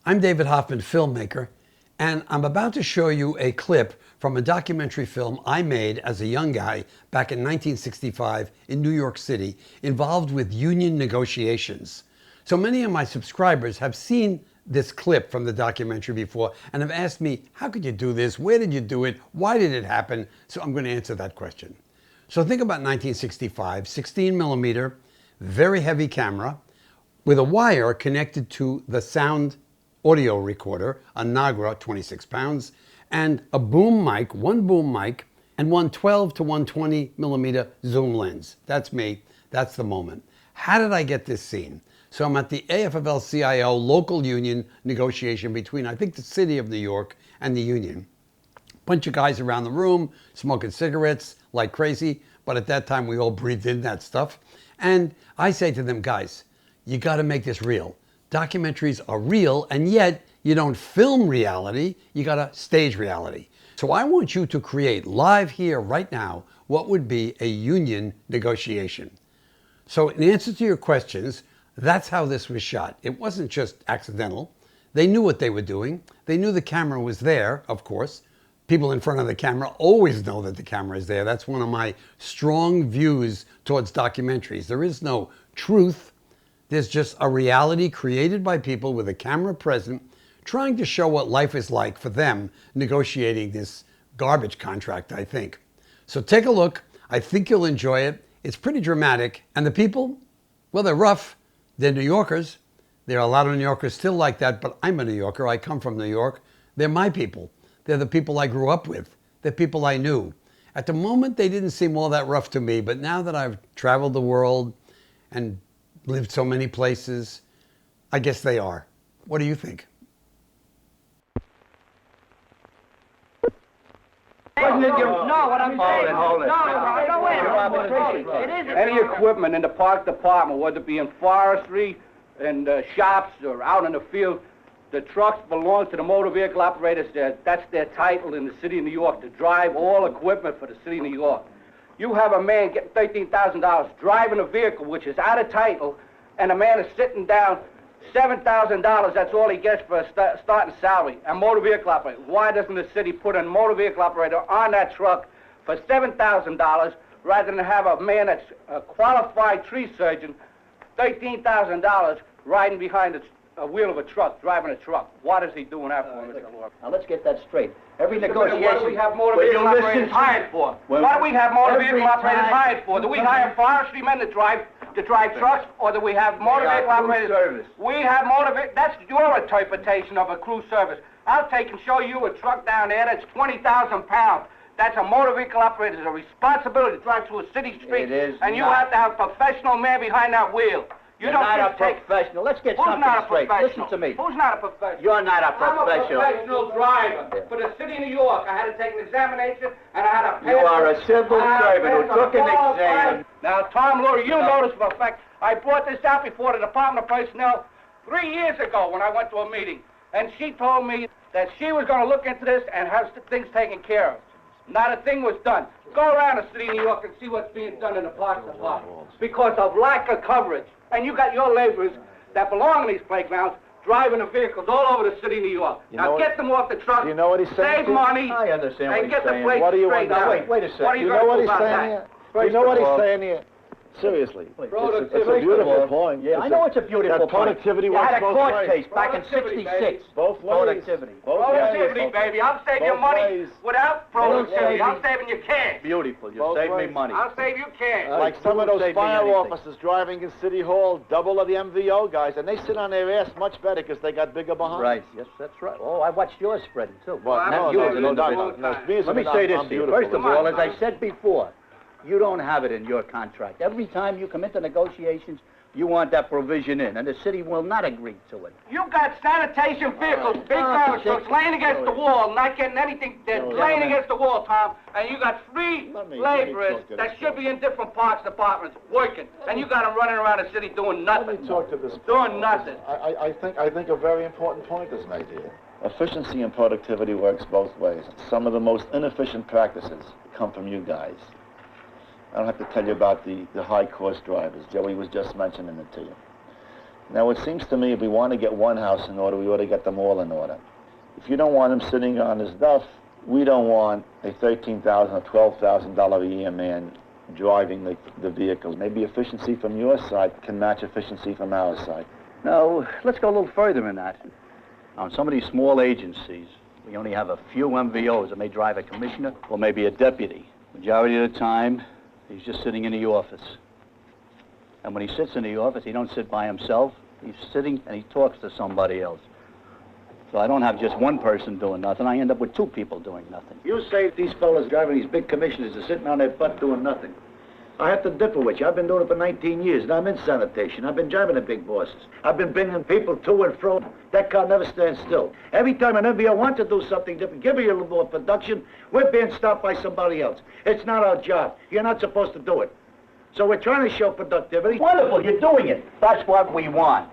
I'm David Hoffman, filmmaker, and I'm about to show you a clip from a documentary film I made as a young guy back in 1965 in New York City, involved with union negotiations. So many of my subscribers have seen this clip from the documentary before and have asked me, how could you do this? Where did you do it? Why did it happen? So I'm going to answer that question. So think about 1965, 16 millimeter, very heavy camera with a wire connected to the sound audio recorder, a Nagra, 26 pounds, and a boom mic, one boom mic, and one 12 to 120 millimeter zoom lens. That's me. That's the moment. How did I get this scene? So I'm at the AFL-CIO local union negotiation between, I think, the city of New York and the union. Bunch of guys around the room smoking cigarettes like crazy, but at that time we all breathed in that stuff. And I say to them, guys, you got to make this real. Documentaries are real, and yet you don't film reality, you got to stage reality. So I want you to create live here right now what would be a union negotiation. So in answer to your questions, that's how this was shot. It wasn't just accidental. They knew what they were doing. They knew the camera was there, of course. People in front of the camera always know that the camera is there. That's one of my strong views towards documentaries. There is no truth. There's just a reality created by people with a camera present, trying to show what life is like for them negotiating this garbage contract, I think. So take a look. I think you'll enjoy it. It's pretty dramatic. And the people, well, they're rough. They're New Yorkers. There are a lot of New Yorkers still like that, but I'm a New Yorker. I come from New York. They're my people. They're the people I grew up with. They're people I knew. At the moment, they didn't seem all that rough to me, but now that I've traveled the world and lived so many places, I guess they are. What do you think? Any equipment in the park department, whether it be in forestry, in shops, or out in the field, the trucks belong to the motor vehicle operators. That's their title in the city of New York, to drive all equipment for the city of New York. You have a man getting $13,000 driving a vehicle which is out of title, and a man is sitting down $7,000. That's all he gets for a starting salary. A motor vehicle operator. Why doesn't the city put a motor vehicle operator on that truck for $7,000 rather than have a man that's a qualified tree surgeon, $13,000, riding behind a wheel of a truck, driving a truck? What is he doing that for, Mr. Lord? Now let's get that straight. Every negotiation. What do we have motor vehicle operators hired for? What do we have motor vehicle operators hired for? Do we hire forestry men to drive trucks, or do we have motor vehicle operators? Service. We have motor vehicle. That's your interpretation of a crew service. I'll take and show you a truck down there that's 20,000 pounds. That's a motor vehicle operator's a responsibility to drive through a city street. It is and you not. have to have a professional man behind that wheel. You're not a professional. Let's get something straight. Listen to me. Who's not a professional? You're not a I'm a professional. professional driver. For the city of New York, I had to take an examination, and I had to pass. You are a civil servant who took an exam. Now, Tom Lurie, you notice for a fact, I brought this out before the Department of Personnel 3 years ago when I went to a meeting, and she told me that she was going to look into this and have things taken care of. Not a thing was done. Go around the city of New York and see what's being done in the parks department. Because of lack of coverage. And you got your laborers that belong in these playgrounds driving the vehicles all over the city of New York. Now get them off the truck. You know what he's saying? Save money. I understand what and he's get saying. the place What do you straight want? out. Wait a second. What are you You going know to what do he's about saying that? here? You know what he's saying here? Seriously. It's a beautiful point. Yeah, I know it's a beautiful that point. productivity You works had a both court ways. case back in Productivity, 66. Both ways. Productivity. Productivity, baby. I'm saving you Both money ways. without productivity. I'm saving you cash. Beautiful. You Both saved me ways. money. I'll save you cash. Like some of those Save me fire anything. officers driving in City Hall, double of the MVO guys, and they sit on their ass much better because they got bigger behind. Right. Yes, that's right. Oh, I watched yours spreading, too. What? Well, No, you no, as an no, individual. Let me say this to you. First of all, as I said before, you don't have it in your contract. Every time you come into negotiations, you want that provision in, and the city will not agree to it. You got sanitation vehicles, big garbage trucks, laying against the wall, not getting anything. They're laying against the wall, Tom. And you got three Let me laborers talk to that this should be in different parks departments working, and you got them running around the city doing Let nothing. me talk to this. Doing nothing. I think a very important point is made here. Efficiency and productivity works both ways. Some of the most inefficient practices come from you guys. I don't have to tell you about the high-cost drivers. Joey was just mentioning it to you. Now, it seems to me if we want to get one house in order, we ought to get them all in order. If you don't want him sitting on his duff, we don't want a $13,000 or $12,000 a year man driving the vehicles. Maybe efficiency from your side can match efficiency from our side. No, let's go a little further than that. On some of these small agencies, we only have a few MVOs that may drive a commissioner or maybe a deputy. Majority of the time, he's just sitting in the office. And when he sits in the office, he don't sit by himself. He's sitting and he talks to somebody else. So I don't have just one person doing nothing. I end up with two people doing nothing. You say these fellas driving these big commissioners are sitting on their butt doing nothing. I have to differ with you. I've been doing it for 19 years, and I'm in sanitation. I've been driving the big bosses. I've been bringing people to and fro. That car never stands still. Every time an MBO wants to do something different, give me a little more production, we're being stopped by somebody else. It's not our job. You're not supposed to do it. So we're trying to show productivity. Wonderful, you're doing it. That's what we want.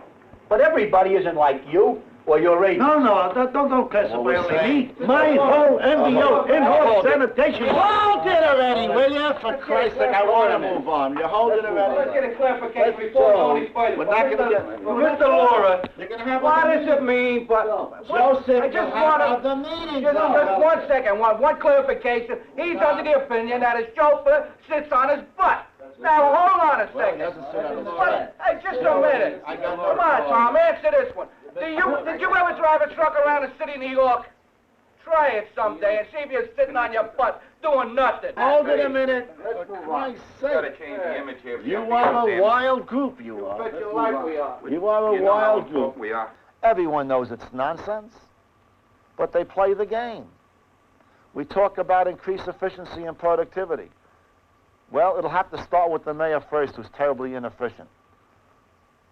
But everybody isn't like you or your age. No, don't classify only me. My whole MBO, in-house sanitation. Hold it already, will you? For Christ's sake, I want to move on. You're holding it already. Let's get a clarification before we go any further. We're not going to get... Mr. Laura, You're going to have what does it mean, but... Joseph, I just want the meeting. Just 1 second, one clarification. He's under the opinion that his chauffeur sits on his butt. Now, hold on a second. Hey, just a minute. Come on, Tom, answer this one. Did you ever drive a truck around the city of New York? Try it someday and see if you're sitting on your butt doing nothing. Hold it a minute. For Christ's sake. Gotta change the image here. You are a wild group, you are. Bet your life we are. You are a wild group. We are. Everyone knows it's nonsense, but they play the game. We talk about increased efficiency and productivity. Well, it'll have to start with the mayor first, who's terribly inefficient.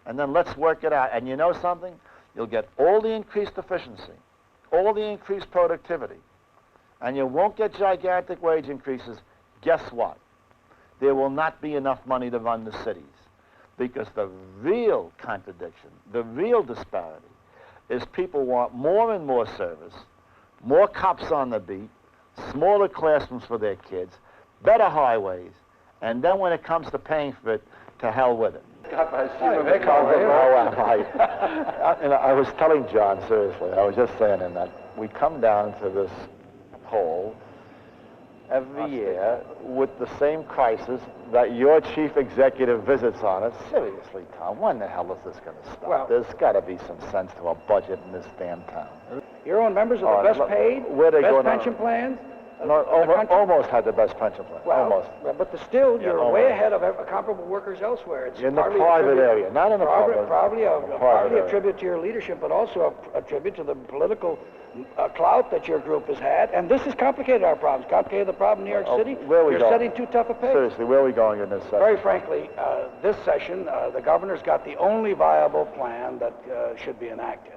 And then let's work it out. And you know something? You'll get all the increased efficiency, all the increased productivity, and you won't get gigantic wage increases. Guess what? There will not be enough money to run the cities, because the real contradiction, the real disparity, is people want more and more service, more cops on the beat, smaller classrooms for their kids, better highways, and then when it comes to paying for it, to hell with it. I was telling John, seriously, I was just saying him that we come down to this hole every year with the same crisis that your chief executive visits on it. Seriously, Tom, when the hell is this going to stop? Well, there's got to be some sense to a budget in this damn town. Your own members are the best paid, where they best going on? pension plans. No, almost had the best pension plan. Well, almost. but still, Yeah, you're almost. way ahead of comparable workers elsewhere. It's In the partly private attribute- area, not in the public. Probably area. a tribute to your leadership, but also a tribute to the political clout that your group has had. And this has complicated our problems, complicated the problem in New York City. Where are we You're going? setting too tough a pace. Seriously, where are we going in this session? Very frankly, this session, the governor's got the only viable plan that should be enacted.